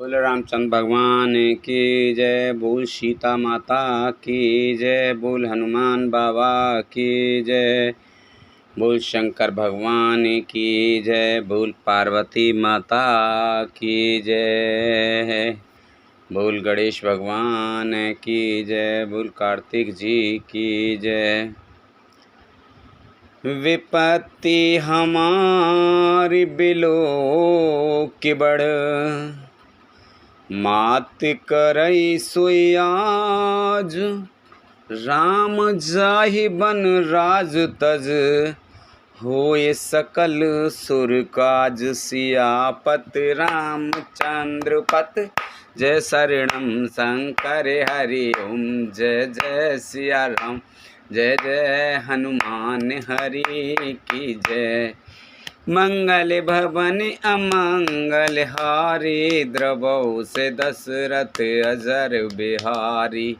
बोल रामचंद्र भगवान की जय, बोल सीता माता की जय, बोल हनुमान बाबा की जय, बोल शंकर भगवान की जय, बोल पार्वती माता की जय, बोल गणेश भगवान की जय, बोल कार्तिक जी की जय। विपत्ति हमारी बिलो के बड़, मात करई सोई आज, राम जाहि बन राज तज, होए सकल सुर काज। सियापत रामचंद्र पत, जय शरणम शंकर हरि ओम। जय जय सिया राम, जय जय हनुमान हरि की जय। मंगल भवन अमंगल हारी, द्रवौ से दशरथ अजर बिहारी।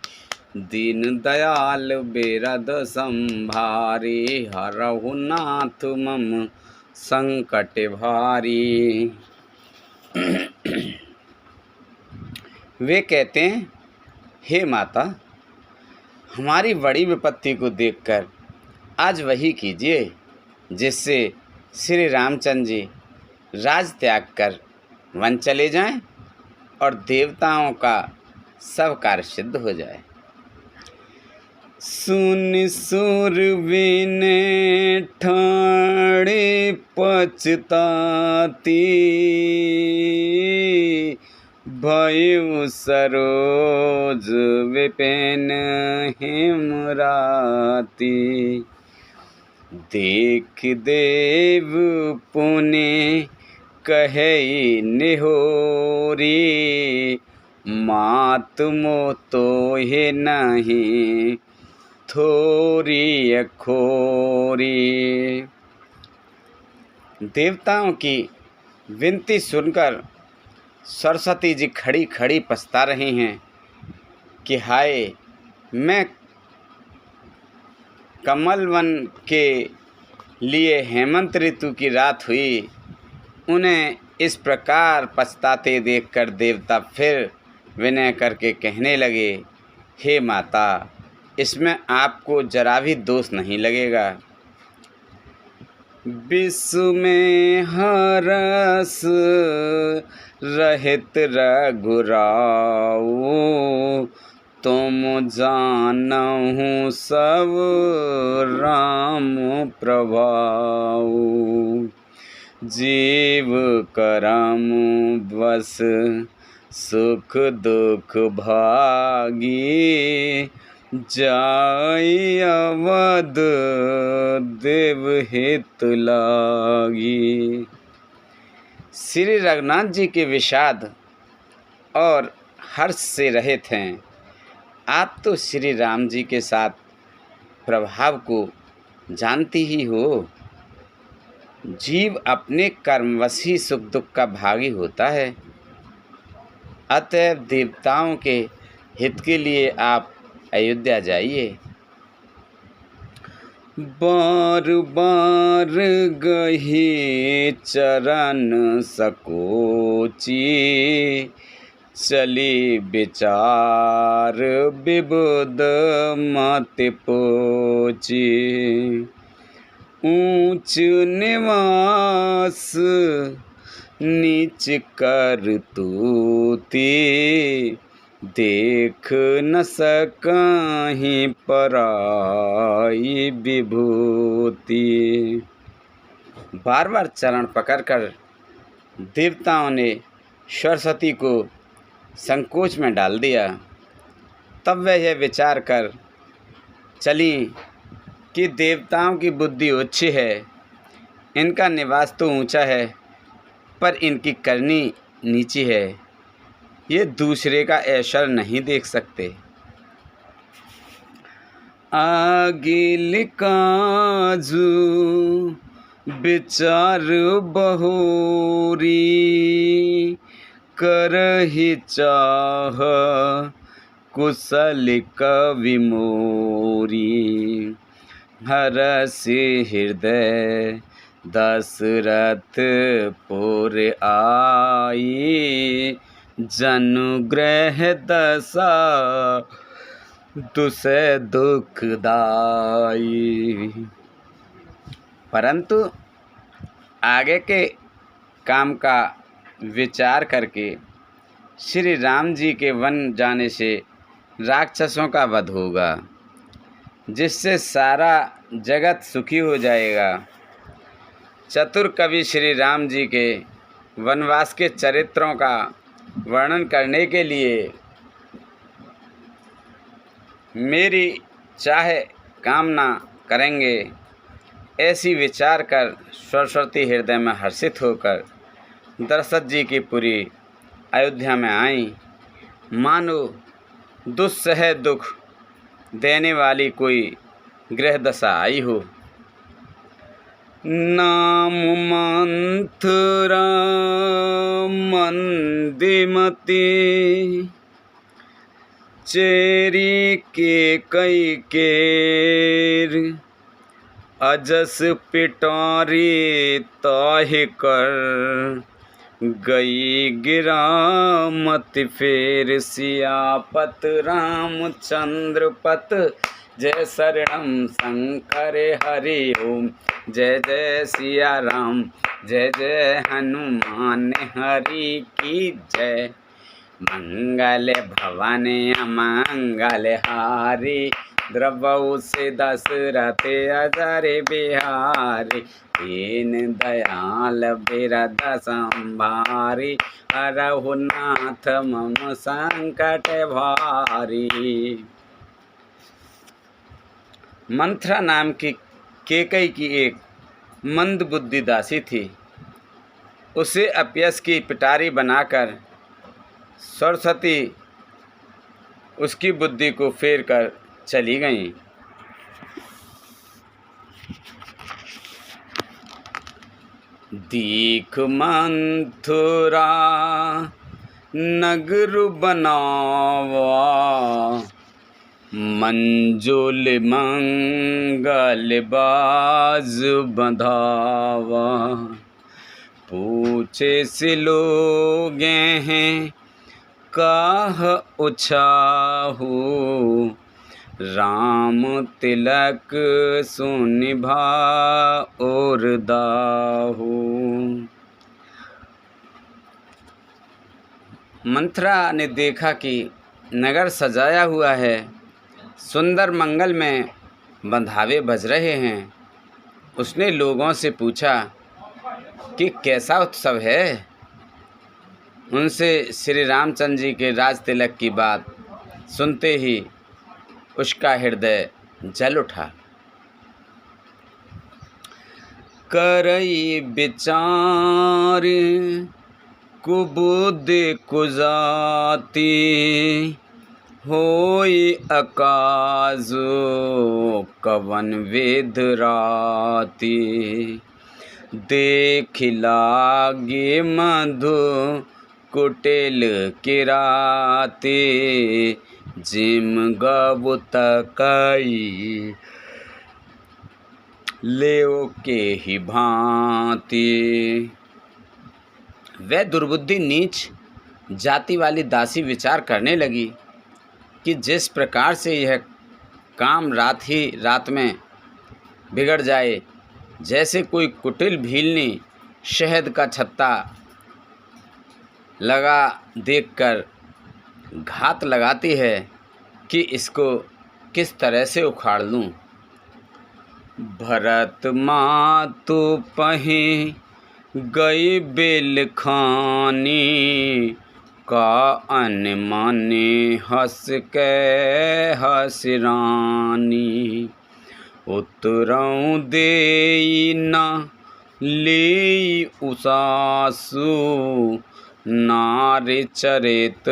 दीन दयाल बिरद संभारी, हरहु नाथ मम संकट भारी। वे कहते हैं, हे माता, हमारी बड़ी विपत्ति को देखकर आज वही कीजिए जिससे श्री रामचंद्र जी राज त्याग कर वन चले जाएं और देवताओं का सब कार्य सिद्ध हो जाए। सुन सुरवीने ठाणे पछताती, भयउ सरोज विपिन हेमराती। देख देव पुनि कहई निहोरी, मात मोह तोहि नहीं थोरी अखोरी। देवताओं की विनती सुनकर सरस्वती जी खड़ी खड़ी पछता रही हैं कि हाय, मैं कमल वन के लिए हेमंत ऋतु की रात हुई। उन्हें इस प्रकार पछताते देखकर देवता फिर विनय करके कहने लगे, हे माता, इसमें आपको जरा भी दोष नहीं लगेगा। विश्व में हरस रहित रघुराऊ, तुम जानहु सब राम प्रभाऊ। जीव करम बस सुख दुख भागी, जाई अवध देव हित लागी। श्री रघुनाथ जी के विषाद और हर्ष से रहित हैं। आप तो श्री राम जी के साथ प्रभाव को जानती ही हो। जीव अपने कर्मवश ही सुख दुख का भागी होता है। अतएव देवताओं के हित के लिए आप अयोध्या जाइए। बार बार गही चरण सकोची, चली विचार विबुध मत पोची। ऊंच निवास नीच कर तूती, देख न सकहीं पराई विभूति। बार बार चरण पकड़कर देवताओं ने सरस्वती को संकोच में डाल दिया। तब वह यह विचार कर चली कि देवताओं की बुद्धि उच्च है, इनका निवास तो ऊंचा है, पर इनकी करनी नीची है। ये दूसरे का ऐश्वर्य नहीं देख सकते। आगिल काजू विचार बहोरी, करहि चाह कुशल कवि मोरी। हरषि हृदय दशरथ पुर आई, जनुग्रह दशा दुसे दुखदाई। परंतु आगे के काम का विचार करके श्री राम जी के वन जाने से राक्षसों का वध होगा, जिससे सारा जगत सुखी हो जाएगा। चतुर कवि श्री राम जी के वनवास के चरित्रों का वर्णन करने के लिए मेरी चाहे कामना करेंगे, ऐसी विचार कर सरस्वती हृदय में हर्षित होकर दशरथ जी की पुरी अयोध्या में आई। मानो दुस्सह दुख देने वाली कोई ग्रह दशा आई हो। नाम मंथरा मंदिमती चेरी के कई केर अजस पिटारी ताहि कर गई गिरामत फेर सियापत रामचंद्र पत जय शरणम शंकर हरि ओम जय जय सिया राम जय जय हनुमान हरि की जय। मंगल भवाने अमंगल हारी द्रवौ से दशरथ अजर बिहारी दीन दयाल बिरद संभारी हरहु नाथ मम संकट भारी। मंथरा नाम की केकई की एक मंद बुद्धि दासी थी। उसे अपयश की पिटारी बनाकर सरस्वती उसकी बुद्धि को फेर कर चली गईं। दीख मंथुरा नगर बनावा मंजुल मंगल बाज बंधावा पूछे से लोग हैं काह उछाहू राम तिलक सुनिभा और दाहू। मंथरा ने देखा कि नगर सजाया हुआ है, सुंदर मंगल में बंधावे बज रहे हैं। उसने लोगों से पूछा कि कैसा उत्सव है। उनसे श्री रामचंद्र जी के राज तिलक की बात सुनते ही उसका हृदय जल उठा। करई विचार कुबुद्धि कुजाती होई अकाजो कवन वेद राती देख लागे मधु कुटिल किराते जिम गबु तकई लेओ के ही भांति। वह दुर्बुद्धि नीच जाति वाली दासी विचार करने लगी कि जिस प्रकार से यह काम रात ही रात में बिगड़ जाए, जैसे कोई कुटिल भीलनी शहद का छत्ता लगा देखकर घात लगाती है कि इसको किस तरह से उखाड़ लूं। भरत मातु पही गई बेल खानी का अनमाने हंस के हसरानी उतरऊ देई न ले उसासु नारी चरित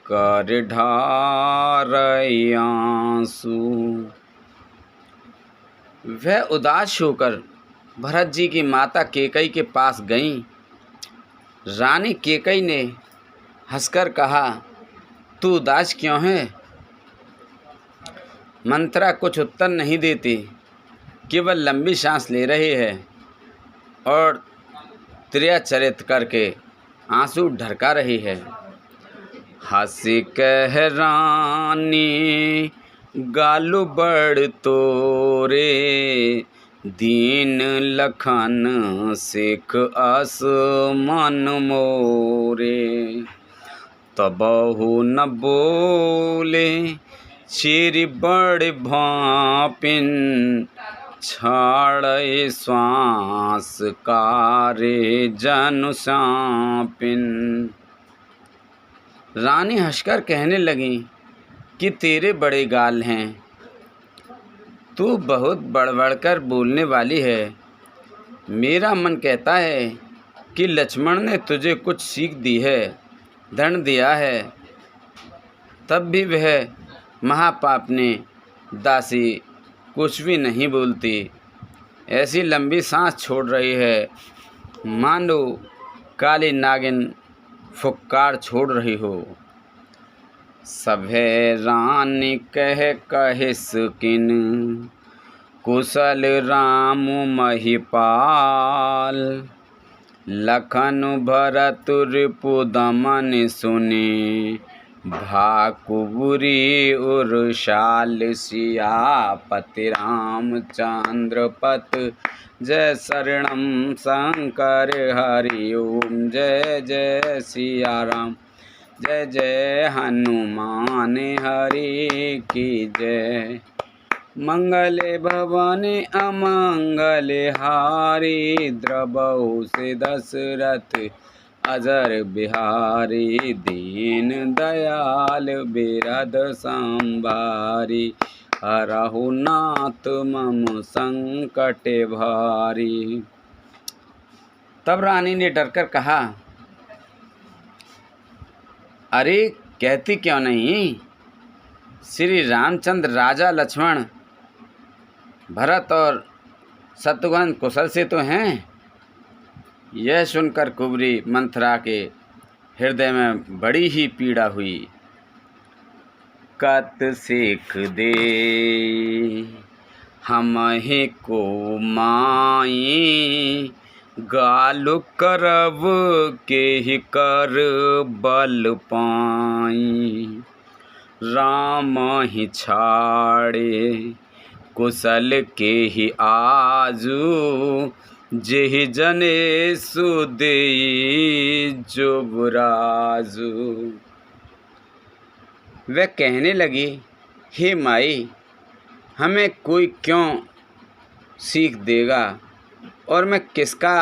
कर ढारयांसु। वह उदास होकर भरत जी की माता केकई के पास गईं। रानी केकई ने हंसकर कहा, तू उदास क्यों है? मंथरा कुछ उत्तर नहीं देती, केवल लंबी सांस ले रही है और त्रिया चरित करके आंसू ढरका रही है। हंस कह रानी गालु बड़ तोरे, दीन लखन सिख आसमान मोरे। तबहु न बोले चिर बड़ भापिन, छाड़े श्वास कारे जनु सापिन। रानी हंसकर कहने लगी कि तेरे बड़े गाल हैं, तू बहुत बड़बड़कर बोलने वाली है। मेरा मन कहता है कि लक्ष्मण ने तुझे कुछ सीख दी है, दंड दिया है, तब भी वह महापापनी दासी कुछ भी नहीं बोलती। ऐसी लंबी सांस छोड़ रही है मानो काली नागिन फुक्कार छोड़ रही हो। सभे रानी कह कहिस किन, कुशल राम महिपाल। लखन भरत रिपु दमन सुने, भाकुबुरी उर्शाल। सियापति रामचंद्र पत जय शरणम शंकर हरि ओम। जय जय सिया राम, जय जय हनुमान हरि की जय। मंगले भवानी अमंगले हारी, द्रवहु से दशरथ अजर बिहारी। दीन दयाल बिरद संभारी, हरहु नाथ मम संकट भारी। तब रानी ने डरकर कहा, अरे कहती क्यों नहीं? श्री रामचंद्र राजा लक्ष्मण भरत और शत्रुघ्न कुशल से तो हैं। यह सुनकर कुबरी मंथरा के हृदय में बड़ी ही पीड़ा हुई। कत सीख दे हमहि को माई, गालु करब के ही कर बल पाई। राम ही छाड़े कुशल के ही आजू, जेहि जने सुदेई जुबराजू। वह कहने लगी, हे माई, हमें कोई क्यों सीख देगा और मैं किसका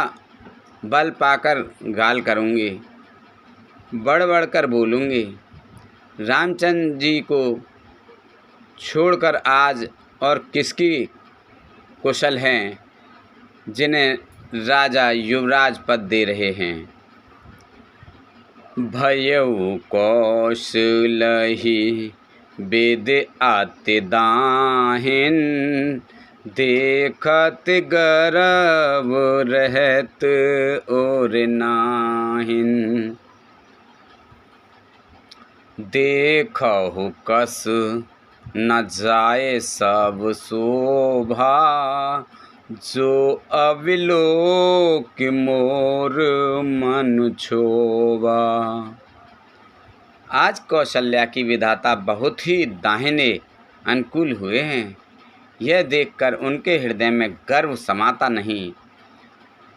बल पाकर गाल करूँगी, बढ़ बढ़ कर बोलूँगी। रामचंद्र जी को छोड़कर आज और किसकी कुशल हैं जिन्हें राजा युवराज पद दे रहे हैं। भयउ कौशलहि वेद अति दाहिन, देखत गर्व रहत और नाहिन। देखहु कस न जाए सब शोभा, जो अविलोक मोर मन क्षोभा। आज कौशल्या की विधाता बहुत ही दाहिने अनुकूल हुए हैं। यह देखकर उनके हृदय में गर्व समाता नहीं।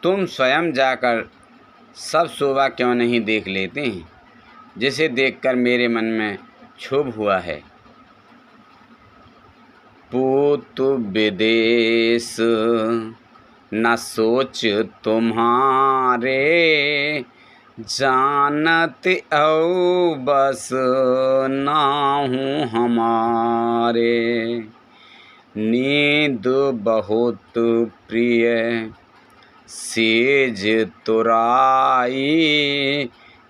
तुम स्वयं जाकर सब शोभा क्यों नहीं देख लेते हैं, जिसे देखकर मेरे मन में क्षोभ हुआ है। पूत विदेश न सोच तुम्हारे, जानत औ बस नाहु हमारे। नींद बहुत प्रिय सेज तुराई,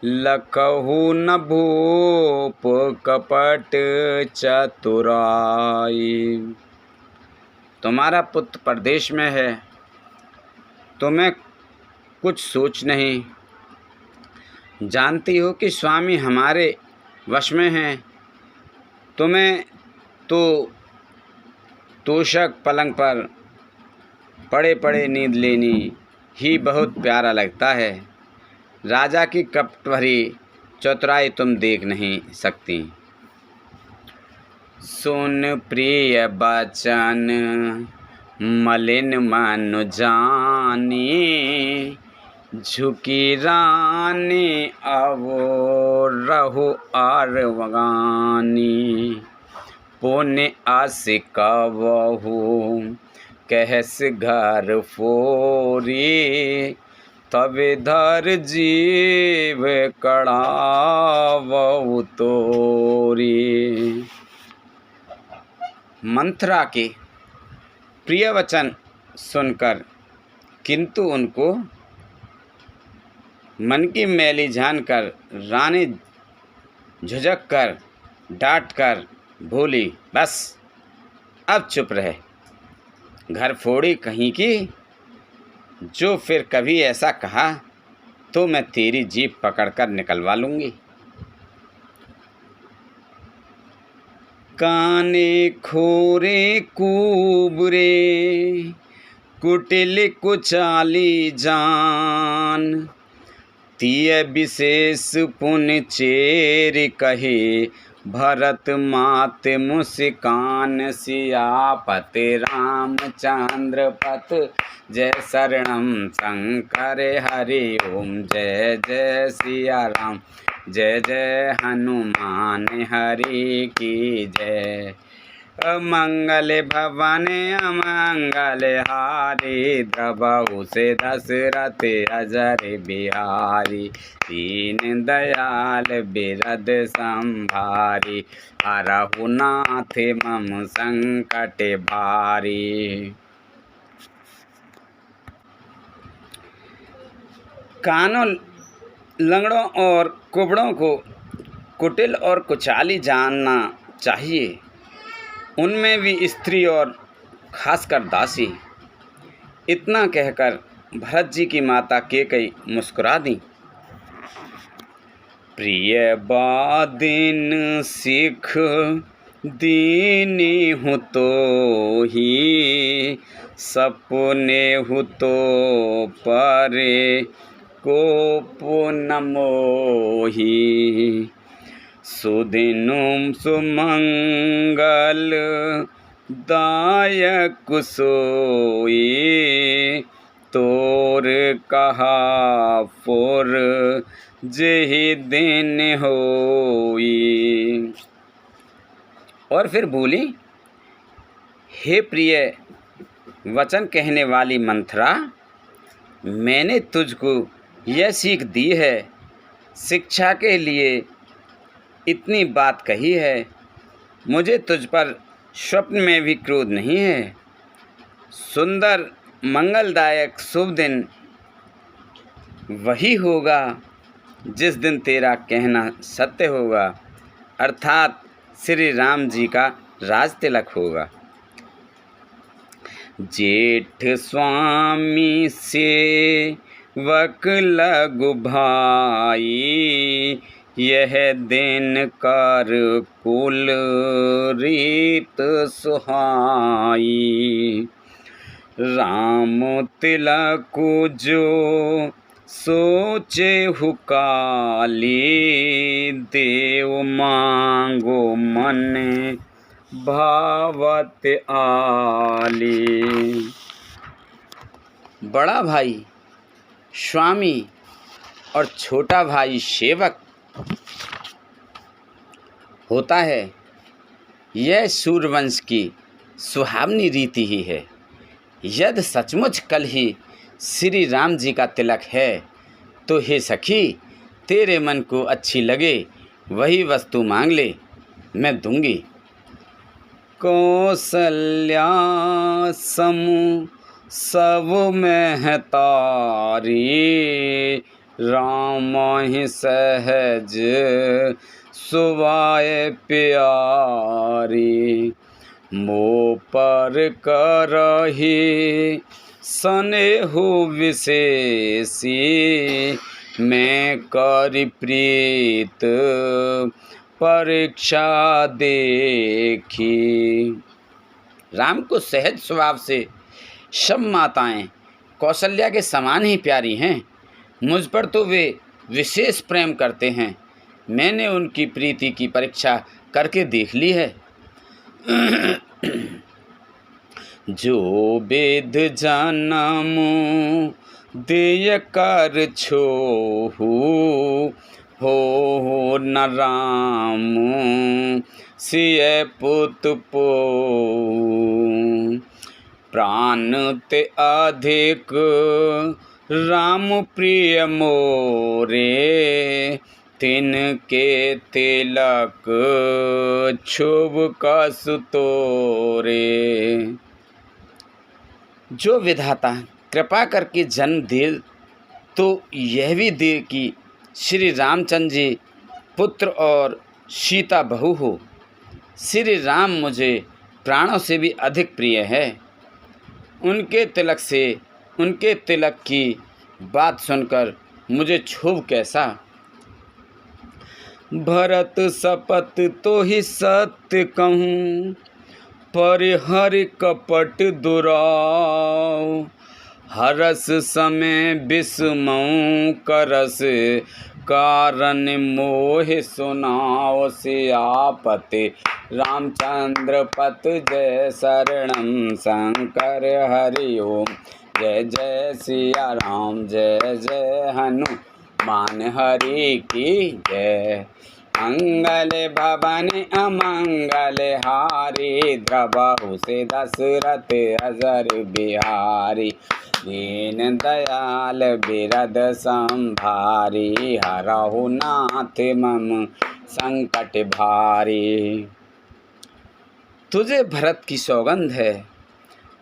लखहु न भूप कपट चतुराई। तुम्हारा पुत्र परदेश में है, तुम्हें कुछ सोच नहीं। जानती हो कि स्वामी हमारे वश में हैं। तुम्हें तो तोशक पलंग पर पड़े पड़े नींद लेनी ही बहुत प्यारा लगता है। राजा की कपट भरी चतुराई तुम देख नहीं सकती। सुन प्रिय बचन मलिन मन जानी, झुकी रानी अवो रहो आरवगानी। पुण्य आस कबहू कहस घर फोरी, तब धर जीव कड़ावहु तोरी। मंथरा के प्रिय वचन सुनकर किंतु उनको मन की मैली जानकर रानी झुझक कर डांट कर बोली, बस अब चुप रहे, घर फोड़ी कहीं की। जो फिर कभी ऐसा कहा तो मैं तेरी जीभ पकड़कर निकलवा लूँगी। काने खोरे कुबरे कुटिल कुचाली जान, तिय विशेष पुन चेर कहे भरत मात मुस्कान। सियापत रामचंद्र पत जय शरणम शंकर हरि ओम। जय जय सिया राम जय जय हनुमान हरि की जय। मंगल भवन अमंगल हारी, द्रवहु से दशरथ अजर बिहारी। दीन दयाल बिरद संभारी, हरहु नाथ मम संकट भारी। कानों लंगड़ों और कुबड़ों को कुटिल और कुचाली जानना चाहिए, उनमें भी स्त्री और खासकर दासी। इतना कहकर भरत जी की माता कैकेयी मुस्कुरा दी। प्रिय बादिन सिख दीनी हूँ तो ही, सपने हूँ तो परे को न मोही। सुदिनुम सुमंगल दायक सोई, तोर कहा पुर जेहि दिन होई। और फिर बोली, हे प्रिय वचन कहने वाली मंथरा, मैंने तुझको यह सीख दी है, शिक्षा के लिए इतनी बात कही है। मुझे तुझ पर स्वप्न में भी क्रोध नहीं है। सुंदर मंगलदायक शुभ दिन वही होगा जिस दिन तेरा कहना सत्य होगा, अर्थात श्री राम जी का राज तिलक होगा। जेठ स्वामी से वक लगु भाई, यह दिन कर कुल रीत सुहाई। राम तिलक जो सोचे हुकाली, देव मांगो मन भावत आली। बड़ा भाई स्वामी और छोटा भाई सेवक होता है, यह सूर्यवंश की सुहावनी रीति ही है। यदि सचमुच कल ही श्री राम जी का तिलक है तो हे सखी, तेरे मन को अच्छी लगे वही वस्तु मांग ले, मैं दूंगी। कौसल्या समूह सब में तारी, राम ही सहज सुवाए प्यारी। मोह पर करही स्नेहु विशेषी, मैं करि प्रीत परीक्षा देखी। राम को सहज स्वभाव से सब माताएं कौशल्या के समान ही प्यारी हैं। मुझ पर तो वे विशेष प्रेम करते हैं। मैंने उनकी प्रीति की परीक्षा करके देख ली है। जो वेद जाना मुँह देय कर छोहु, हो न राम सिय पुत पो। प्राण ते अधिक राम प्रिय मोरे, तिनके तिलक शुभ कसु तोरे। जो विधाता कृपा करके जन्म दे तो यह भी दे कि श्री रामचंद्र जी पुत्र और सीता बहू हो। श्री राम मुझे प्राणों से भी अधिक प्रिय है। उनके तिलक की बात सुनकर मुझे क्षोभ कैसा। भरत शपथ तो ही सत्य कहूँ, पर हरि कपट दुराव। हरस समय बिस्मऊ करस, कारण मोह सुनाओ। सियापति रामचंद्र पत जय शरणम, शंकर हरि ओम। जय जय सिया राम, जय जय हनुमान हरि की जय। मंगल भवन अमंगल हारी, द्रवहु से दशरथ अजर बिहारी। दीन दयाल बिरद संभारी, हरहु नाथ मम संकट भारी। तुझे भरत की सौगंध है,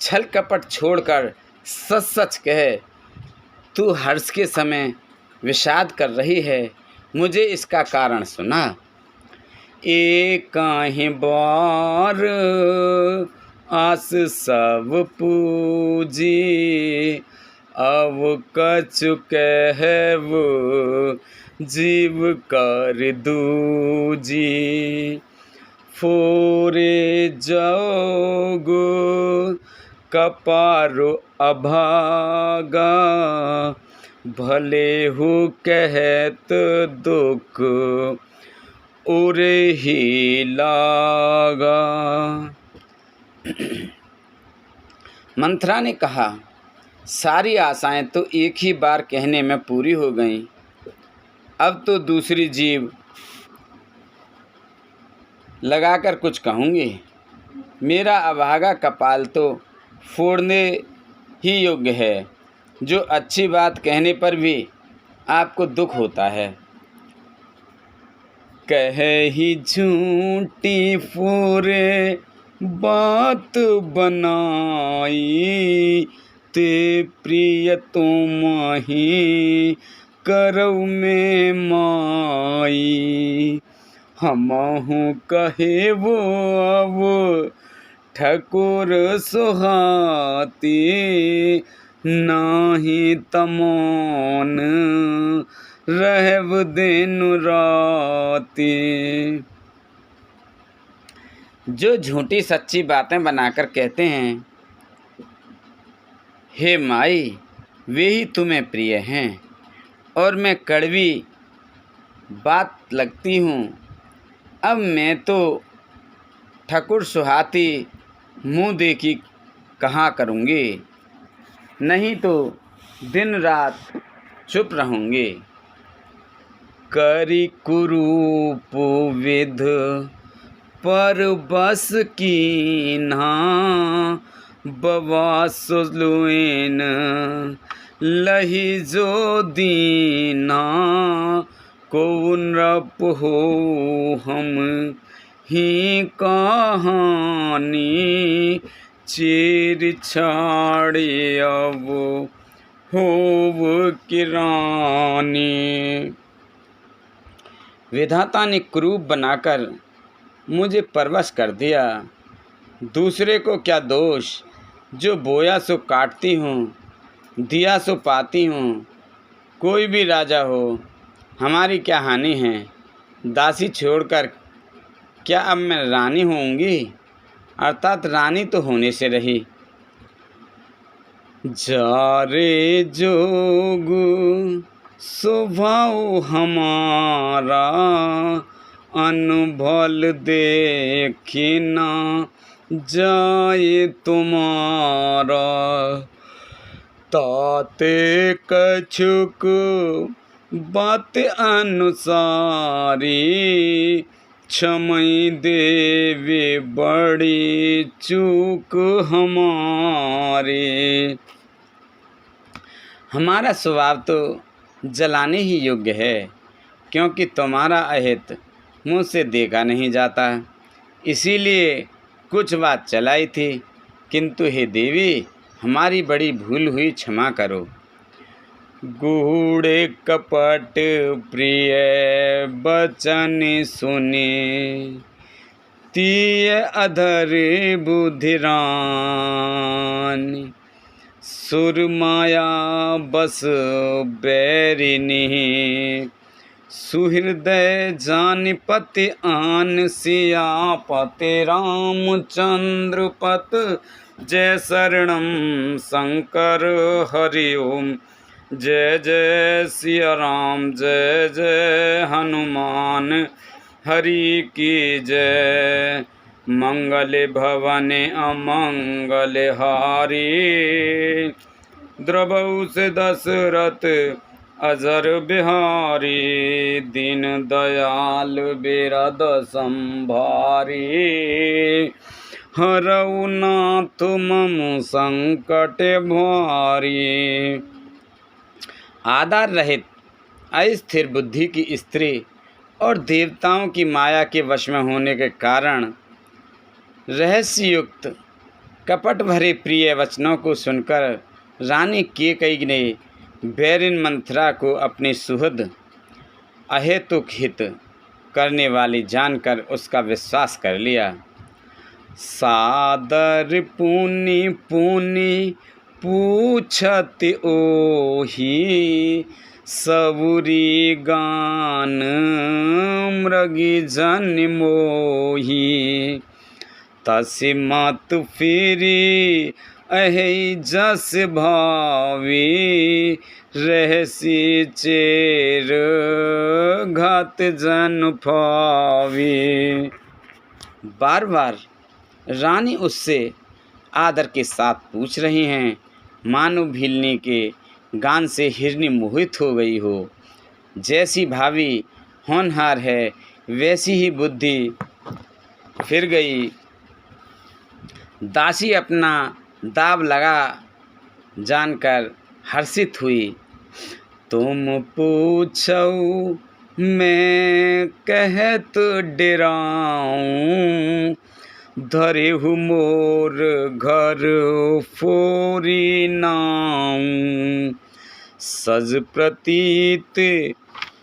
छल कपट छोड़कर सच सच कह। तू हर्ष के समय विषाद कर रही है, मुझे इसका कारण सुना। एक काहे बार आस सब पूजी, अब कछु कहब जीव कर दूजी। फोरे जाओगो कपारो अभागा, भले हो कहत दुख उरे ही लागा। मंथरा ने कहा, सारी आशाएं तो एक ही बार कहने में पूरी हो गईं। अब तो दूसरी जीव लगाकर कुछ कहूँगी। मेरा अभागा कपाल तो फोड़ने ही योग्य है, जो अच्छी बात कहने पर भी आपको दुख होता है। कहे ही झूठी फोरे बात बनाई, ते प्रिय तुम ही करऊ में माई। हमहु कहे वो अब ठकुर सुहाती, नाही तमोन रहब दिन राती। जो झूठी सच्ची बातें बनाकर कहते हैं, हे माई, वे ही तुम्हें प्रिय हैं और मैं कड़वी बात लगती हूँ। अब मैं तो ठकुर सुहाती मुँह देखी कहाँ करूँगी, नहीं तो दिन रात चुप रहूँगी। करी कुरूप विध पर बस कीन्हा, बवास लुएन लही जो दीना। को नृप हो हम ही कहानी, चीर छाड़े अब होव किरानी। विधाता ने क्रूप बनाकर मुझे परवश कर दिया। दूसरे को क्या दोष, जो बोया सो काटती हूँ, दिया सो पाती हूँ। कोई भी राजा हो, हमारी क्या हानि है। दासी छोड़कर क्या अब मैं रानी होऊंगी, अर्थात रानी तो होने से रही। जा रे जोग स्वभाव हमारा अनभल देखे ना जाए तुम्हारा। ताते कछुक बात अनुसारी क्षमई देवे बड़ी चूक हमारे। हमारा स्वभाव तो जलाने ही योग्य है, क्योंकि तुम्हारा अहित मुँह से देखा नहीं जाता, इसीलिए कुछ बात चलाई थी, किंतु हे देवी हमारी बड़ी भूल हुई, क्षमा करो। गूढ़े कपट प्रिय बचन सुने तीय अधर बुधिरान। सुरमाया बस बैरिनी सुहृदय जानिपति आन सियापति रामचंद्र पत। जय शरणम शंकर हरि ओम। जय जय सिया राम जय जय हनुमान हरि की जय। मंगल भवन अमंगल हारी द्रवहु से दशरथ अजर बिहारी। दीन दयाल बिरद संभारी हरऊ नाथ मम संकट भारी। आधार रहित अस्थिर बुद्धि की स्त्री और देवताओं की माया के वश में होने के कारण रहस्ययुक्त कपट भरे प्रिय वचनों को सुनकर रानी कैकेयी ने बैरिन मंथरा को अपनी सुहृद अहेतुक हित करने वाली जानकर उसका विश्वास कर लिया। सादर पुनि पुनि पूछत ओही सबुरी गान मृगी जन मोही। तसि मत फिरी अहि जस भावी रहसी चेर घात जन फावी। बार बार रानी उससे आदर के साथ पूछ रही हैं, मानो भीलनी के गान से हिरनी मोहित हो गई हो। जैसी भावी होनहार है वैसी ही बुद्धि फिर गई। दासी अपना दाव लगा जानकर हर्षित हुई। तुम पूछो मैं कहत डेराऊं धरेहु मोर घर फोरी नाऊं। सज प्रतीत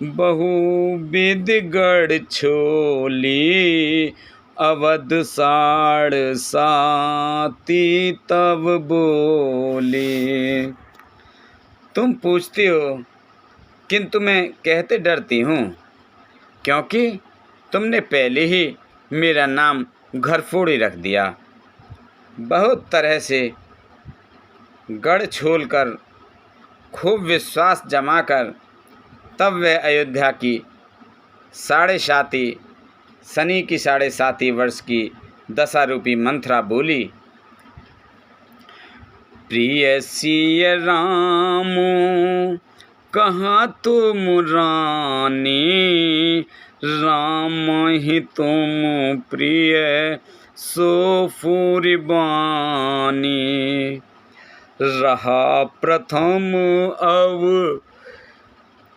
बहुविध गढ़ छोली अवध साड़ साती तब बोली। तुम पूछती हो किंतु मैं कहते डरती हूँ, क्योंकि तुमने पहले ही मेरा नाम घरफोड़ी रख दिया। बहुत तरह से गढ़ छोलकर खूब विश्वास जमाकर तब वह अयोध्या की शनि की 7.5 वर्ष की दशारूपी मंथरा बोली। प्रिय सिय राम कहाँ तुम रानी राम ही तुम प्रिय सो फूरिबानी। रहा प्रथम अव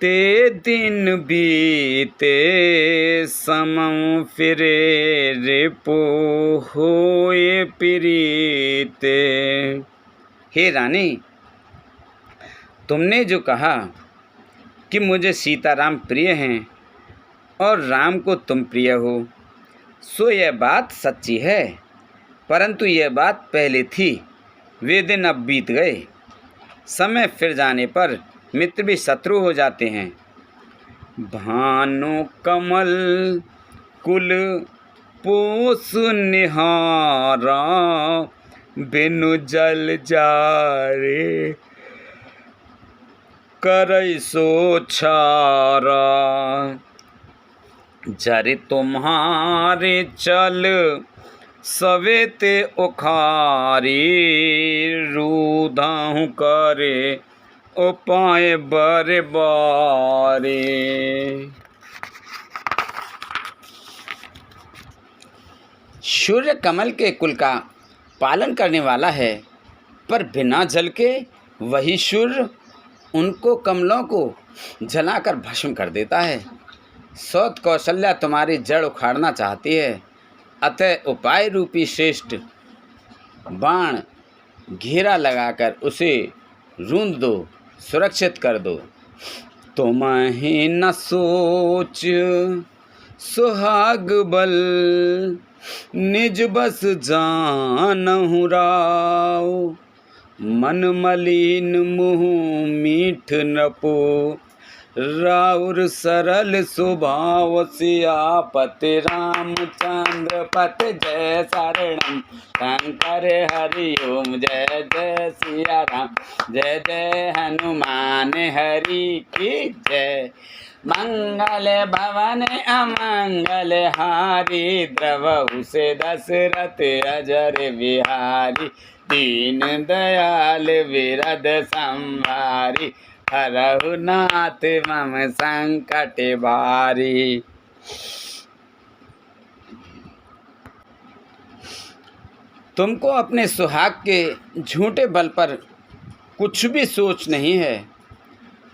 ते दिन बीते समं फिरे रिपु होए प्रीते। हे रानी, तुमने जो कहा कि मुझे सीताराम प्रिय हैं और राम को तुम प्रिय हो, सो यह बात सच्ची है, परंतु यह बात पहले थी, वे दिन अब बीत गए। समय फिर जाने पर मित्र भी शत्रु हो जाते हैं। भानु कमल कुल पोस निहारा बिनु जल जारे करई सो छारा। जरि तुम्हारे चल सवेते उखारी, रूधाहूँ करे उपाय बारे बारे। सूर्य कमल के कुल का पालन करने वाला है, पर बिना जल के वही सूर्य उनको कमलों को जलाकर भस्म कर देता है। सौत कौशल्या तुम्हारी जड़ उखाड़ना चाहती है, अतः उपाय रूपी श्रेष्ठ बाण घेरा लगाकर उसे रूंध दो, सुरक्षित कर दो। तुम्हें न सोच सुहाग बल, निज बस जानहु राव। मन मलिन मुँह मीठ नपो, राउर सरल स्वभाव। सियापति रामचंद्र पति जय शरणम, शंकर हरि ओम जय जय सिया राम। जय जय हनुमान हरि की जय। मंगल भवन अमंगल हारी, द्रवहु से दशरथ अजर बिहारी। दीन दयाल विरद संहारी, हरहु नाथ मम संकट भारी। तुमको अपने सुहाग के झूठे बल पर कुछ भी सोच नहीं है।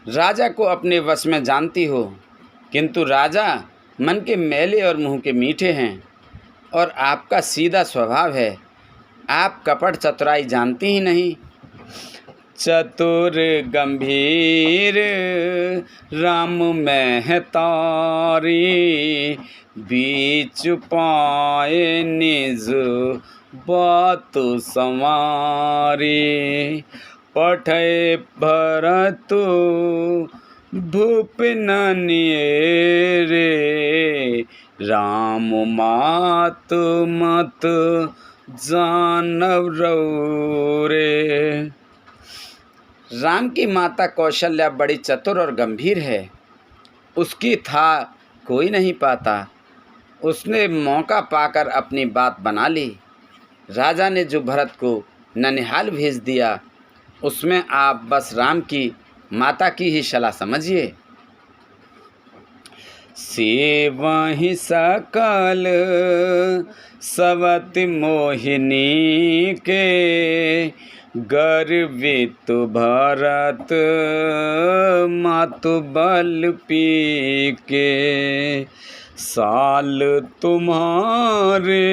राजा को अपने वश में जानती हो, किंतु राजा मन के मैले और मुँह के मीठे हैं, और आपका सीधा स्वभाव है। आप कपट चतुराई जानती ही नहीं। चतुर गंभीर राम में तारी, बीच पाए निज बात संवारी। पठै भरत भूप निरे, राम मात मत जानव रे। राम की माता कौशल्या बड़ी चतुर और गंभीर है, उसकी था कोई नहीं पाता। उसने मौका पाकर अपनी बात बना ली। राजा ने जो भरत को ननिहाल भेज दिया, उसमें आप बस राम की माता की ही सलाह समझिए। सेवहि सकल सवति मोहिनी के, गर्वित भरत मातु बल पी के। साल तुम्हारे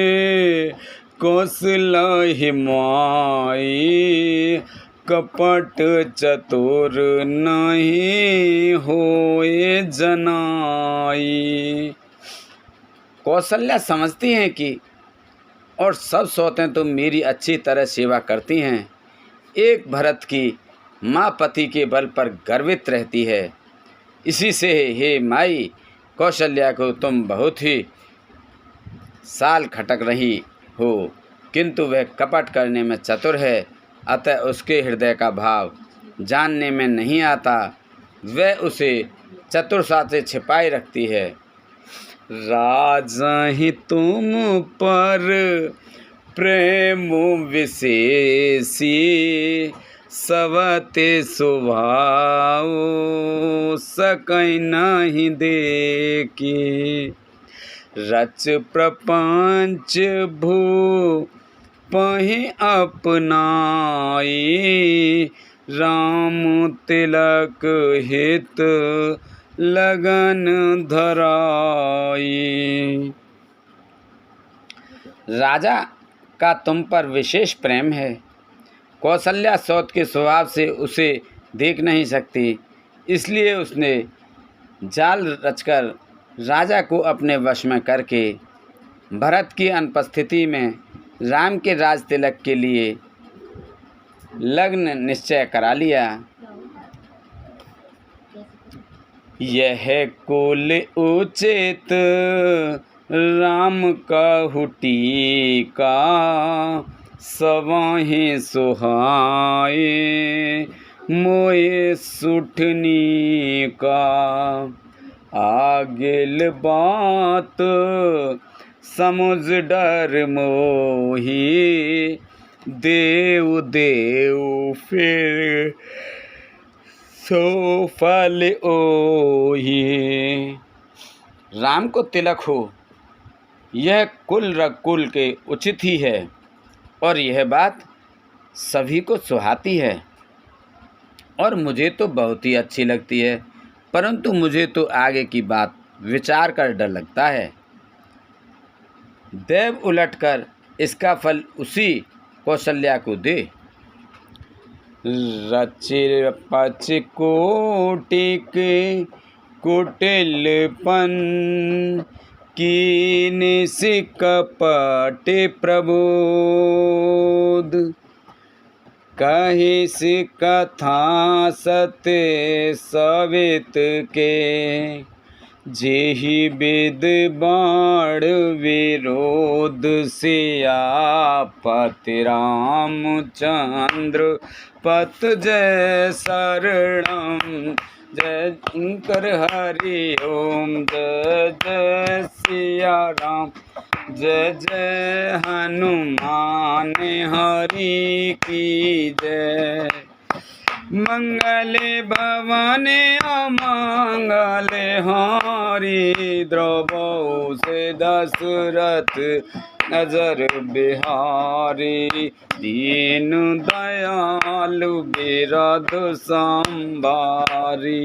कौशलहि माई, कपट चतुर नहीं होए जनाई। कौशल्या समझती हैं कि और सब सौतें तो मेरी अच्छी तरह सेवा करती हैं। एक भरत की माँ पति के बल पर गर्वित रहती है। इसी से हे माई कौशल्या को तुम बहुत ही साल खटक रही हो, किंतु वह कपट करने में चतुर है, अतः उसके हृदय का भाव जानने में नहीं आता। वह उसे चतुरता से छिपाए रखती है। राजा ही तुम पर प्रेम विशेषी, सवते स्वभाव सकई नहीं देखी। रच प्रपंच भू पहि अपनाई, राम तिलक हित लगन धराई। राजा का तुम पर विशेष प्रेम है। कौशल्या सौत के स्वभाव से उसे देख नहीं सकती, इसलिए उसने जाल रचकर राजा को अपने वश में करके भरत की अनुपस्थिति में राम के राज तिलक के लिए लग्न निश्चय करा लिया। यह कुल उचित राम कहु टीका, सवहि सुहाए मोए सुठनी का आगिल बात, समुझ डर मोही देव देव फिर सो फल ओही। राम को तिलक हो, यह कुल रकुल के उचित ही है, और यह बात सभी को सुहाती है, और मुझे तो बहुत ही अच्छी लगती है, परंतु मुझे तो आगे की बात विचार कर डर लगता है। देव उलटकर इसका फल उसी कौशल्या को दे। रचिर पच कोटिक कुटिलपन, कीन कपट प्रबोध, कहिस कथा सत्य सवित के, जेहि विद बाण विरोध सियापत रामचंद्र पत जय शरणम। जय शंकर हरि ओम, जय जय सिया राम, जय जय हनुमान हरि की जय। मंगले भवाने अमंगले हारी, द्रवौ से दशरथ नजर बिहारी, दीन दयालु बिरद संभारी,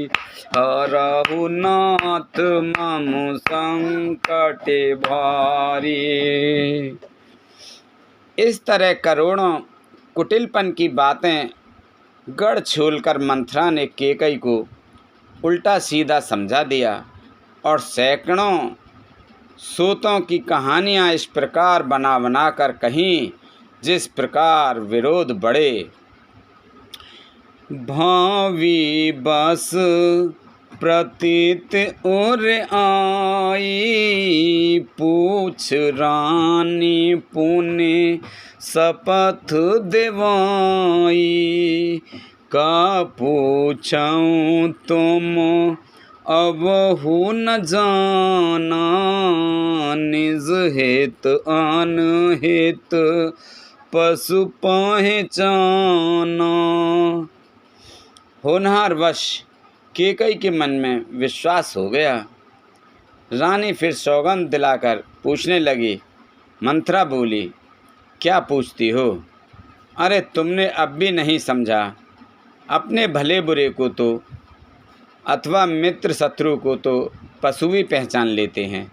हरहु नाथ मम संकट भारी। इस तरह करोड़ों कुटिलपन की बातें गढ़ छोलकर मंथरा ने कैकई को उल्टा सीधा समझा दिया, और सैकड़ों सूतों की कहानियाँ इस प्रकार बना बना कर कहीं, जिस प्रकार विरोध बढ़े। भावी बस प्रतीत उर आई, पूछ रानी पुण्य शपथ देवाई, का पूछऊँ तुम अबहु न जाना, निज हित अनहित पशु पहचाना। होनहारवश कैकई के मन में विश्वास हो गया। रानी फिर सौगंध दिलाकर पूछने लगी। मंथरा बोली, क्या पूछती हो? अरे तुमने अब भी नहीं समझा, अपने भले बुरे को तो अथवा मित्र शत्रु को तो पशु भी पहचान लेते हैं।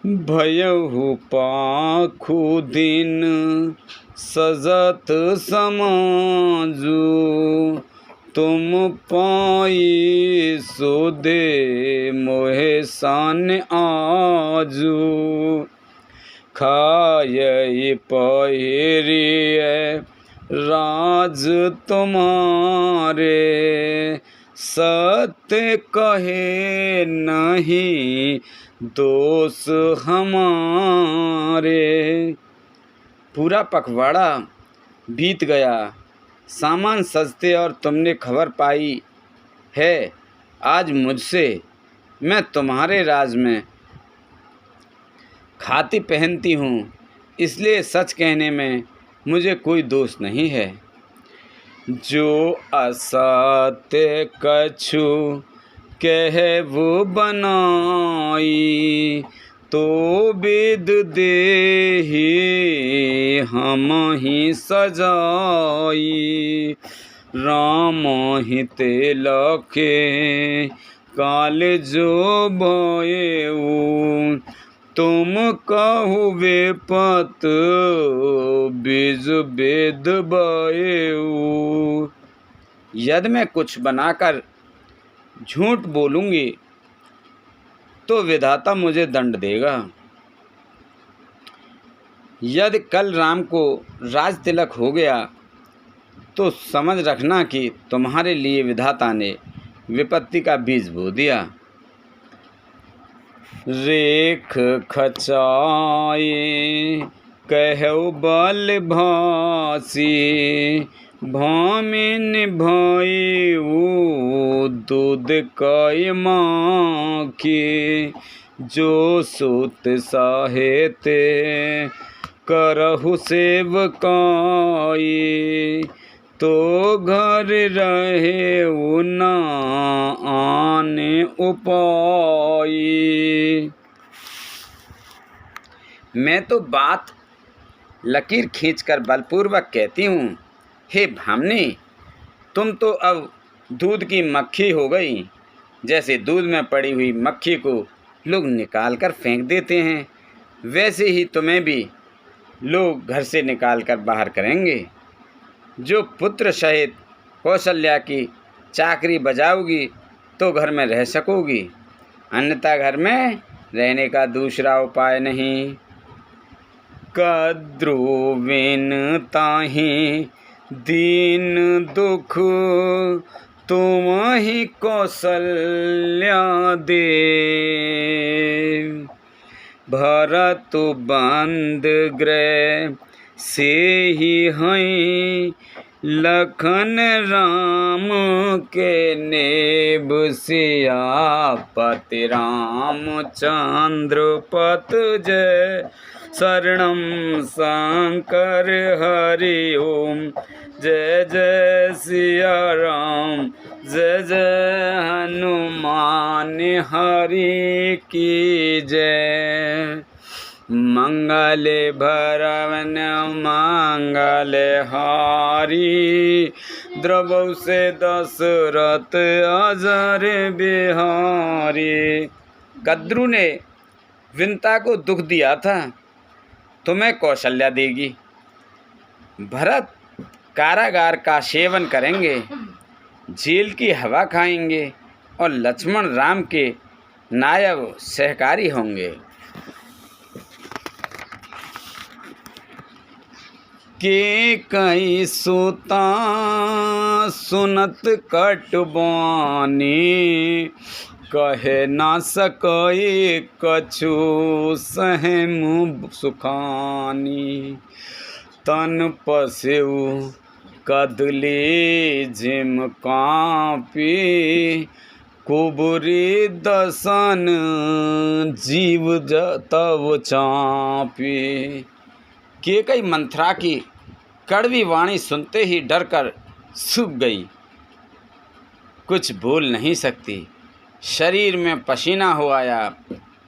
भयहु पाखु दिन सजत समाजू, तुम पाई सो दे मोहे सान आजू, खाय पहिरिय राज तुम्हारे, सत्य कहे नहीं दोष हमारे। पूरा पखवाड़ा बीत गया, सामान सजते और तुमने खबर पाई है आज मुझसे। मैं तुम्हारे राज में खाती पहनती हूँ, इसलिए सच कहने में मुझे कोई दोष नहीं है। जो असत्य कछु कहबो बनाई, तो विद देहि हम ही सजाई, राम हित लखे काल जो भयऊ, तुम कहु बेपत बीज वेद बयऊ। यदि मैं कुछ बनाकर झूठ बोलूँगी तो विधाता मुझे दंड देगा। यदि कल राम को राज तिलक हो गया तो समझ रखना कि तुम्हारे लिए विधाता ने विपत्ति का बीज बो दिया। रेख खचाए कहु बल भासी, भामिन भाई वो दूध कई माँ की, जो सूत साहेते करहु सेवकाई, तो घर रहे उना आने उपाय। मैं तो बात लकीर खींचकर बलपूर्वक कहती हूँ, हे भामनी, तुम तो अब दूध की मक्खी हो गई। जैसे दूध में पड़ी हुई मक्खी को लोग निकाल कर फेंक देते हैं, वैसे ही तुम्हें भी लोग घर से निकाल कर बाहर करेंगे। जो पुत्र सहित कौशल्या की चाकरी बजाओगी तो घर में रह सकोगी, अन्यथा घर में रहने का दूसरा उपाय नहीं। कद्रुविन ताहि दीन दुख, तुम ही कौशल्या दे। भरत बंद गृह से ही हैं, लखन राम के नेब सियापति रामचंद्र पत जय। शरणम शंकर हरि ओम, जय जय सिया राम, जय जय हनुमान हरि की जय। मंगल भरवन मंगल हारी, द्रवौ से दशरथ अजर बिहारी। कद्रु ने विंता को दुख दिया था, तुम्हें कौशल्या देगी। भरत कारागार का सेवन करेंगे, जेल की हवा खाएंगे, और लक्ष्मण राम के नायब सहकारी होंगे। के कई सुता सुनत कटबानी, कहे ना सकई कछु सहमु सुखानी। तन पसेउ कदली जिम कापी, कुबरी दसन जीव तव चापी। के कई मंथरा की कड़वी वाणी सुनते ही डर कर सूख गई, कुछ बोल नहीं सकती। शरीर में पसीना हो आया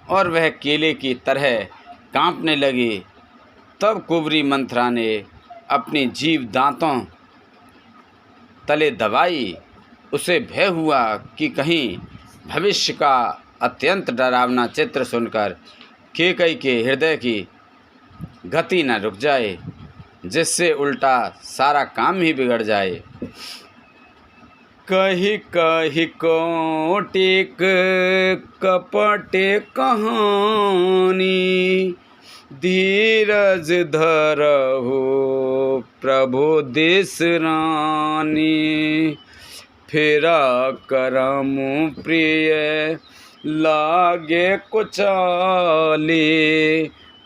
और वह केले की तरह कांपने लगी। तब कुबरी मंथरा ने अपनी जीभ दांतों तले दबाई। उसे भय हुआ कि कहीं भविष्य का अत्यंत डरावना चित्र सुनकर केकई के हृदय की गति न रुक जाए, जिससे उल्टा सारा काम ही बिगड़ जाए। कही कही कोटिक कपटे कहानी, धीरज धरहु प्रभु देश रानी। फेरा करमु प्रिय लागे कुचाली,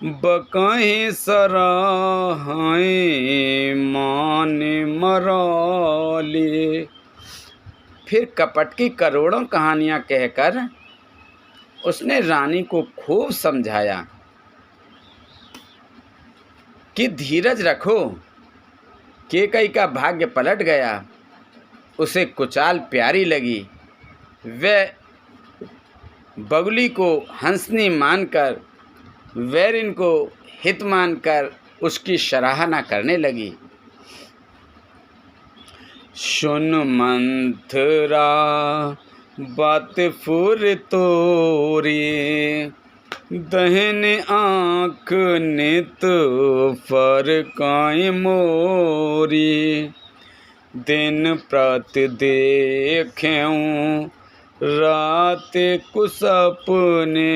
बकहीं सराहें मान मराली। फिर कपट की करोड़ों कहानियाँ कहकर उसने रानी को खूब समझाया कि धीरज रखो। केकई का भाग्य पलट गया, उसे कुचाल प्यारी लगी। वह बगुली को हंसनी मानकर, वैरिन को हित मानकर उसकी सराहना करने लगी। सुन मंथरा बात फुर तोरी, दहन आँख नित फरकाई मोरी। दिन प्रति देखेऊँ रात कुसपने,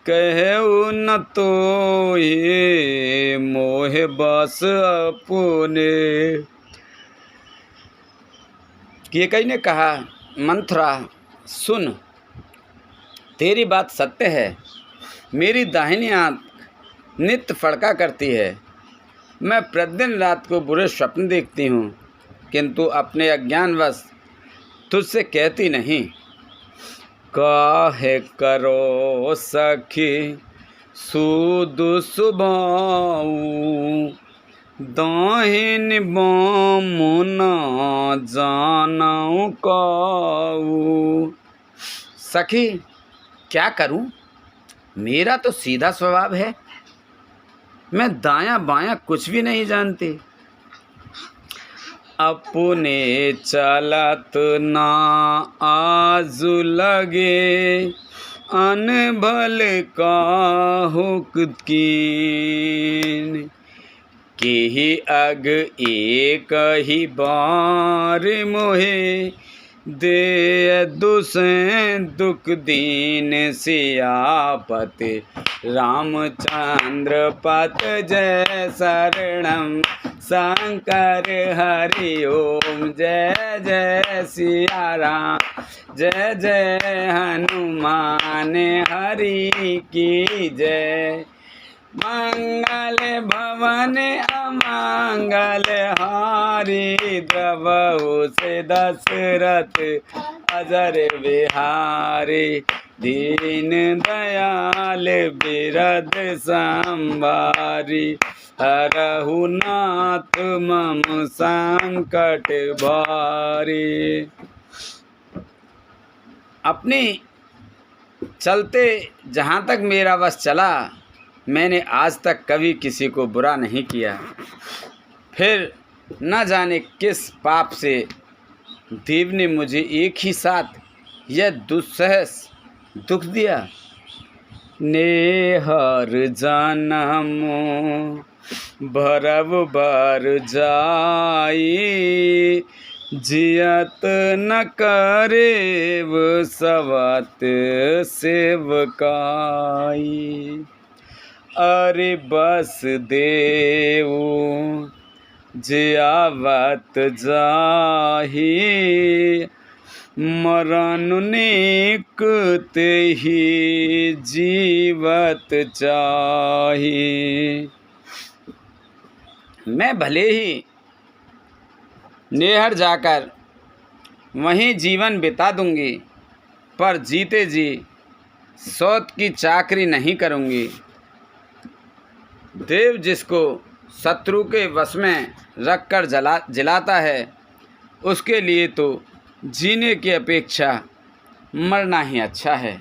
कहऊ न तो ये मोह बस अपने। केकई ने कहा, मंथरा सुन, तेरी बात सत्य है। मेरी दाहिनी आँख नित्य फड़का करती है, मैं प्रतिदिन रात को बुरे स्वप्न देखती हूँ, किंतु अपने अज्ञानवश तुझसे कहती नहीं। काहे करो सखी सूद सुभाऊ, दाहिन बाम न जानऊ काऊ। सखी क्या करूं, मेरा तो सीधा स्वभाव है, मैं दायां बायां कुछ भी नहीं जानती। अपने चलत ना आजु लगे, अनभल काहुक कीन। केहि अग एक ही बार मोहे, दे दुसें दुख दीन सियापति। रामचंद्र पत जय शरणम शंकर हरि ओम। जय जय सिया राम, जय जय हनुमान हरि की जय। मंगल भवन अमंगल हारी, द्रवहु से दशरथ अजर बिहारी। दीन दयाल बिरद संभारी, हरहु नाथ मम संकट भारी। अपनी चलते जहाँ तक मेरा वश चला, मैंने आज तक कभी किसी को बुरा नहीं किया। फिर न जाने किस पाप से देव ने मुझे एक ही साथ यह दुस्सह दुख दिया। नेहर जनम भरव बर जाई, जियत न करेव सवत सेवकाई। अरे बस देव जियावत जाही, मरण नेक तेहि जीवत चाही। मैं भले ही नेहर जाकर वहीं जीवन बिता दूंगी, पर जीते जी सौत की चाकरी नहीं करूंगी। देव जिसको शत्रु के वश में रखकर जलाता है, उसके लिए तो जीने की अपेक्षा मरना ही अच्छा है।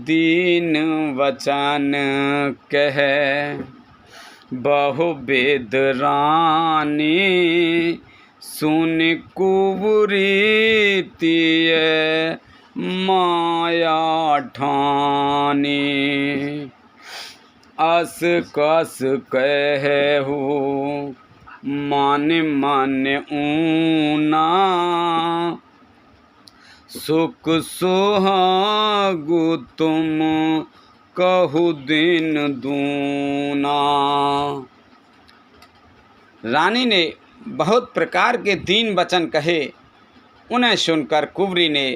दीन वचन कह बहु वेद रानी, सुन कुबुरीति माया ठानी। अस कस कहु मान मन ऊना, सुख सुहागु तुम कहु दिन दूना। रानी ने बहुत प्रकार के दीन वचन कहे। उन्हें सुनकर कुंवरी ने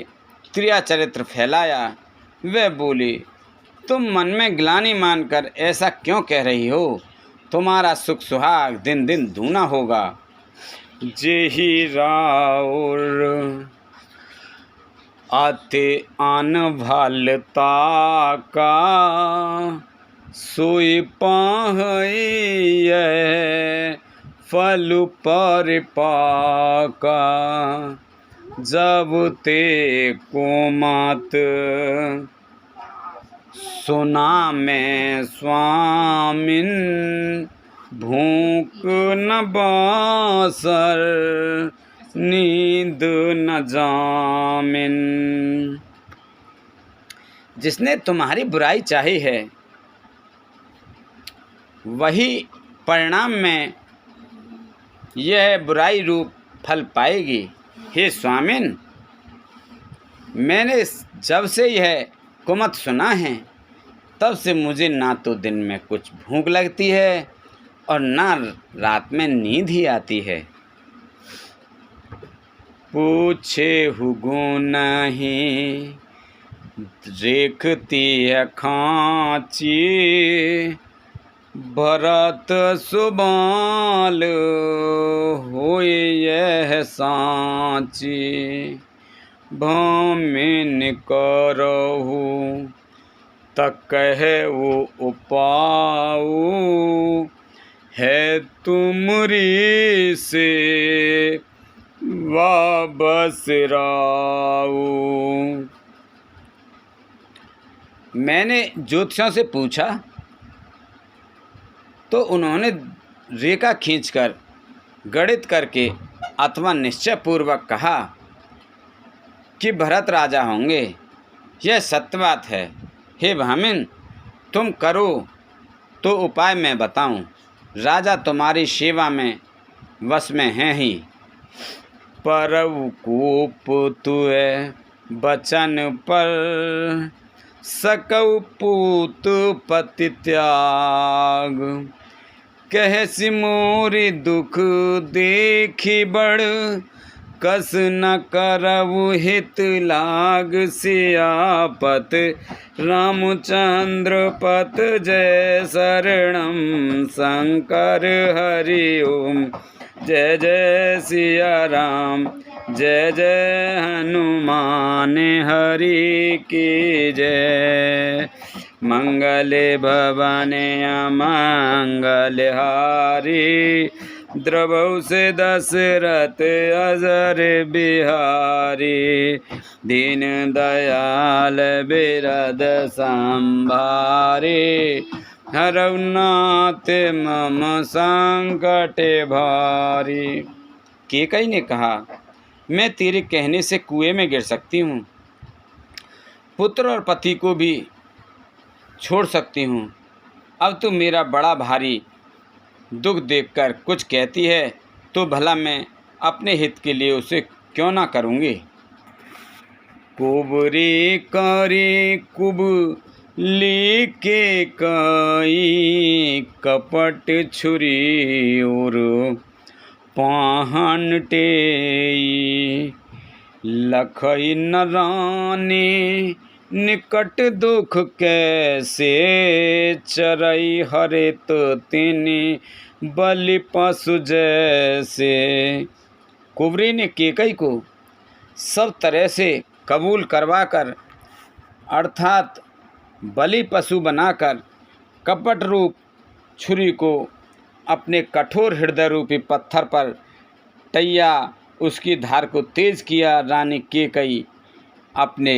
त्रिया चरित्र फैलाया। वह बोली, तुम मन में ग्लानि मानकर ऐसा क्यों कह रही हो? तुम्हारा सुख सुहाग दिन दिन दूना होगा। जेहि राउर आते आन भालता का, सोई पाहै फल पर पाका। जब ते को मात सुना में स्वामिन, भूख न बासर नींद न जामिन। जिसने तुम्हारी बुराई चाही है, वही परिणाम में यह बुराई रूप फल पाएगी। हे स्वामिन, मैंने जब से यह कुमत सुना है, तब से मुझे ना तो दिन में कुछ भूख लगती है और ना रात में नींद ही आती है। पूछे हुगो नहीं रेखती है खांची, भरत सुबाल होय यह सांची, भामिन करहु तक कहे वो उपाऊ, है तुमरी से वाबस राऊ। मैंने ज्योतिषियों से पूछा तो उन्होंने रेखा खींचकर गणित करके अथवा निश्चय पूर्वक कहा कि भरत राजा होंगे। यह सत्य बात है। हे भामिन, तुम करो तो उपाय मैं बताऊं। राजा तुम्हारी सेवा में वश में हैं ही। परव कोप तुए बचन पर, सकौ पूत पति त्याग। कह सिमोरी दुख देखी बड़, कस न करऊ हित लाग। सियापत रामचंद्र पत जय शरणम, शंकर हरि ओम। जय जय सिया राम, जय जय हनुमान हरि की जय। मंगल भवन अमंगल हारी, द्रवौ से दशरथ अजर बिहारी। दीन दयाल बिरद संभारे, हरौ नाथ मम संकट भारी। केकई ने कहा, मैं तेरे कहने से कुएं में गिर सकती हूँ, पुत्र और पति को भी छोड़ सकती हूँ। अब तू मेरा बड़ा भारी दुख देखकर कुछ कहती है तो भला मैं अपने हित के लिए उसे क्यों ना करूँगी। कुबरी करी कुबली के कई, कपट छुरी और पाहन टेई। लखई नरानी निकट दुख कैसे, चरई हरित तिनि बलि पशु जैसे। कुबरी ने केकई को सब तरह से कबूल करवाकर अर्थात बलि पशु बनाकर कपट रूप छुरी को अपने कठोर हृदय रूपी पत्थर पर टैया उसकी धार को तेज किया। रानी केकई अपने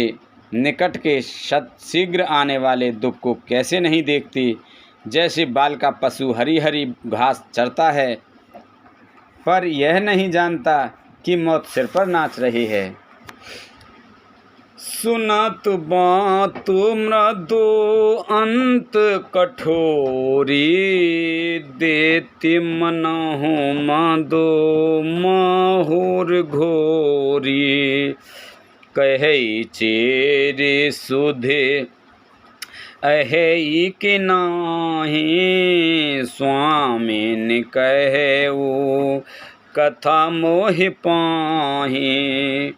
निकट के शीघ्र आने वाले दुख को कैसे नहीं देखती। जैसे बाल का पशु हरी हरी घास चरता है, पर यह नहीं जानता कि मौत सिर पर नाच रही है। सुनत बात मृदु अंत कठोरी, देति मनहु मादो माहुर घोरी। कहे चेरे सुधे अहे कि नाही, स्वामिन कहे वो कथा मोहि पाही।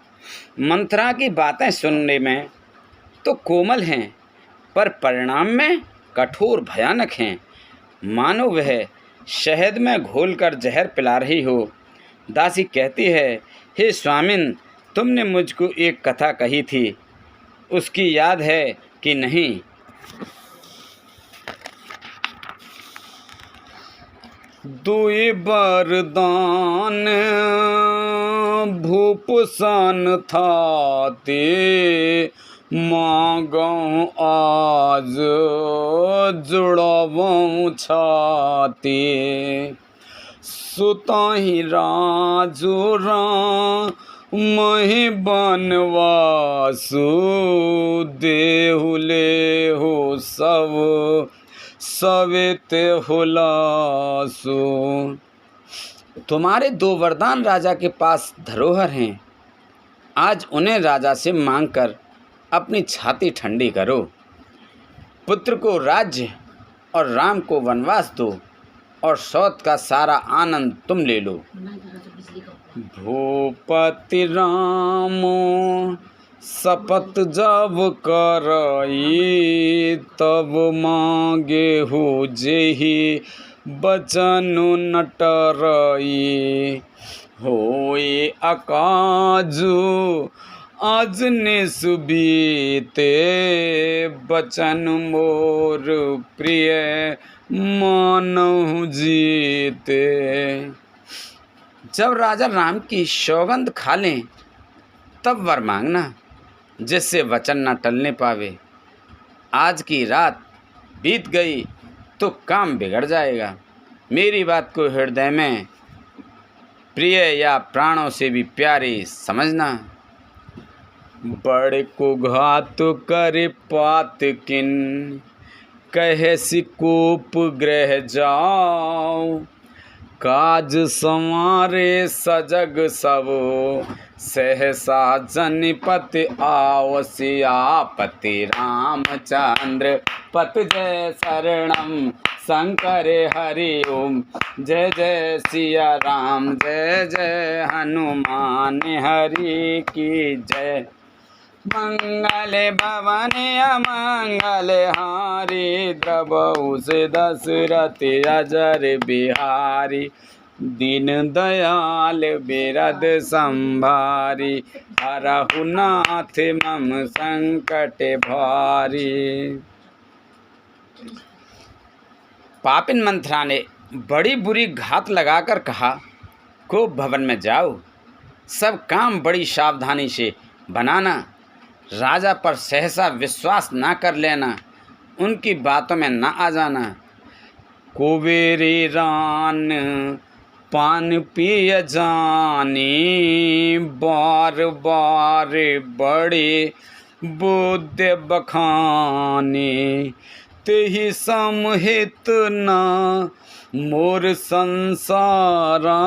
मंथरा की बातें सुनने में तो कोमल हैं, पर परिणाम में कठोर भयानक हैं। मानो वह शहद में घोलकर जहर पिला रही हो। दासी कहती है, हे स्वामिन, तुमने मुझको एक कथा कही थी, उसकी याद है कि नहीं। दुई बरदान भूप सन थाते, मांगऊँ आज जुड़वऊँ छाते। सुताही राजू मही बनवासु, देहु लेहु सब सवेत हुलासु। तुम्हारे दो वरदान राजा के पास धरोहर हैं, आज उन्हें राजा से मांगकर अपनी छाती ठंडी करो। पुत्र को राज्य और राम को वनवास दो, और सौत का सारा आनंद तुम ले लो। भूपति राम शपथ जब करई तब मांगे हो जेहि बचन नटरई होए अकाजु आज ने सुबीते बचन मोर प्रिय मानहु जीते। जब राजा राम की सौगंध खा लें तब वर मांगना, जिससे वचन न टलने पावे। आज की रात बीत गई तो काम बिगड़ जाएगा। मेरी बात को हृदय में प्रिय या प्राणों से भी प्यारी समझना। बड़े को घात करे पात किन कहे सिकोप ग्रह जाओ काज संवारे सजग सब सहसा जनपति आवसियापति रामचंद्र पत जय शरणम शंकर हरि ओम जय जय सिया राम जय जय हनुमान हरि की जय। मंगल भवन अमंगल हारी द्रवहु से दशरथ अजर बिहारी दीन दयाल बिरद संभारी हरहु नाथ मम संकट भारी। पापिन मंथरा ने बड़ी बुरी घात लगाकर कहा, को भवन में जाओ, सब काम बड़ी सावधानी से बनाना, राजा पर सहसा विश्वास ना कर लेना, उनकी बातों में ना आ जाना। कुबेरी रान पान पिय जानी बार बार बड़े बुद्ध बखानी तेहि समहित ना मोर संसारा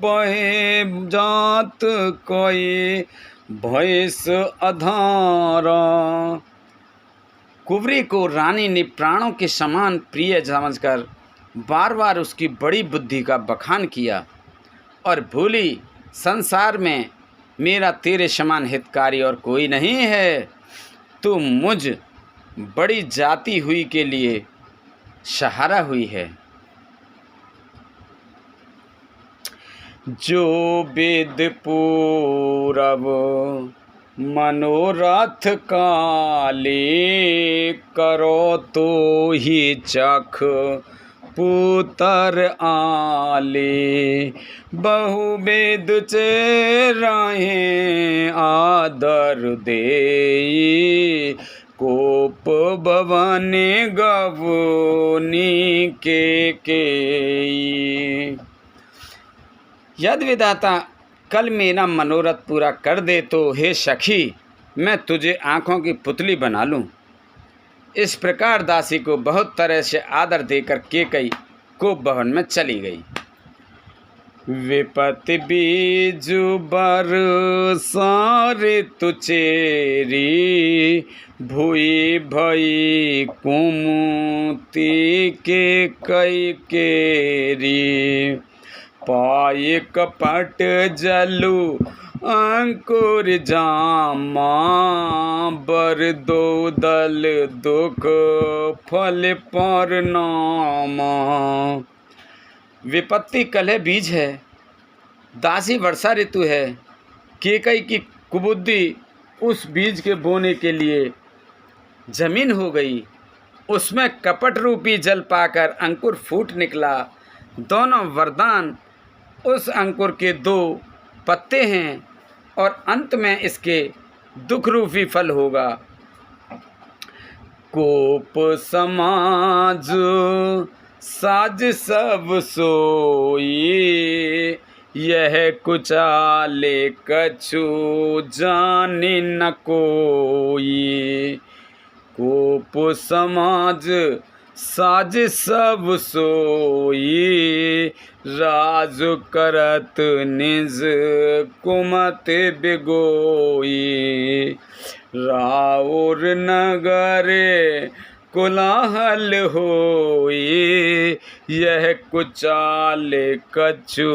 बहे जात कोई भैंस अधारा। कुबरी को रानी ने प्राणों के समान प्रिय समझकर बार बार उसकी बड़ी बुद्धि का बखान किया और भूली, संसार में मेरा तेरे समान हितकारी और कोई नहीं है। तू मुझ बड़ी जाती हुई के लिए सहारा हुई है। जो वेद पूरब मनोरथ काले करो तो ही चख पुतर आले बहु वेद चेराहे आदर दे कोप भवन गवनी के यदि विधाता कल मेरा मनोरथ पूरा कर दे तो हे सखी मैं तुझे आँखों की पुतली बना लूँ। इस प्रकार दासी को बहुत तरह से आदर देकर केकई को भवन में चली गई। विपत्ति बीजु बर सारे तुचेरी भूई भई कुमुति के कई केरी पाए कपट जलु अंकुर जामा बर दो दल दुख फल पर नामा। विपत्ति कलह बीज है, दासी वर्षा ऋतु है। केकई की कुबुद्धि उस बीज के बोने के लिए जमीन हो गई, उसमें कपट रूपी जल पाकर अंकुर फूट निकला। दोनों वरदान उस अंकुर के दो पत्ते हैं और अंत में इसके दुख रूपी फल होगा। कोप समाज साज सब सोई यह कुचाले कछु जाने न कोई। कोप समाज साज सब सोई राज करत निज कुमत बिगोई। राउर नगरे कोलाहल होई यह कुचाल कछु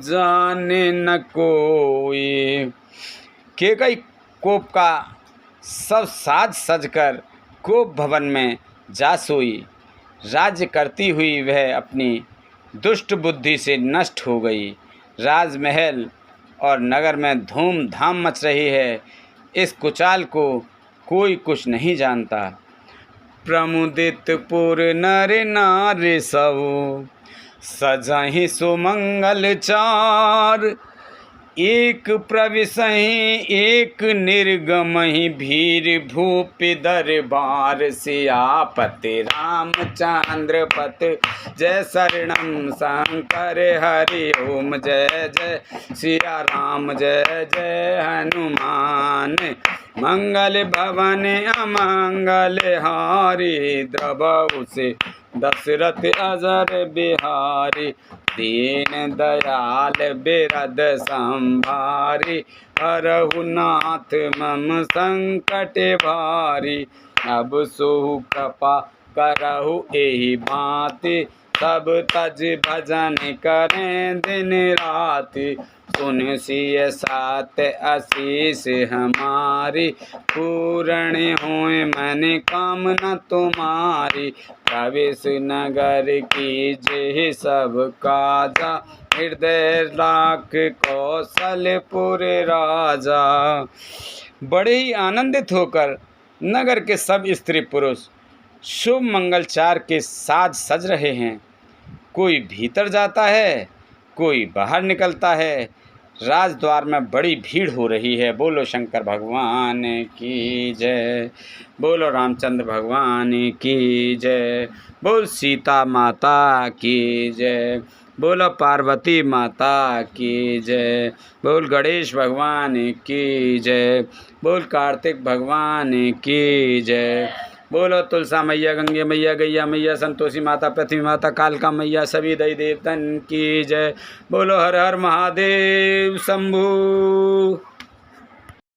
जाने न कोई। केकई कोप का सब साज सजकर कोप भवन में जा सोई। राज्य करती हुई वह अपनी दुष्ट बुद्धि से नष्ट हो गई। राजमहल और नगर में धूमधाम मच रही है। इस कुचाल को कोई कुछ नहीं जानता। प्रमुदित पुर नर नारी सब, सजहि सुमंगल चार। एक प्रविशहि एक निर्गमहि, भीर भूपि दरबार। सियापति रामचंद्र पत, जय शरणम शंकर हरि ओम। जय जय सिया राम, जय जय हनुमान। मंगल भवन अमंगल हारी, द्रवहु से दशरथ अजर बिहारी। दीन दयाल बिरद संभारी, हरहु नाथ मम संकट भारी। अब सोहु कृपा करहु एहि भांति, सब तज भजन करें दिन राति। सुन सिय सात आशीष हमारी, पूर्ण होए मन कामना तुम्हारी। प्रवेश नगर की जय सब काजा, हृदय राख कौशलपुर राजा। बड़े ही आनंदित होकर नगर के सब स्त्री पुरुष शुभ मंगलचार के साज सज रहे हैं। कोई भीतर जाता है, कोई बाहर निकलता है। राजद्वार में बड़ी भीड़ हो रही है। बोलो शंकर भगवान की जय, बोलो रामचंद्र भगवान की जय, बोल सीता माता की जय, बोलो पार्वती माता की जय, बोल गणेश भगवान की जय, बोल कार्तिक भगवान की जय, बोलो तुलसा मैया, गंगे मैया, गैया मैया, संतोषी माता, पृथ्वी माता, कालका मैया, सभी देवी देवतन की जय। बोलो हर हर महादेव शंभू।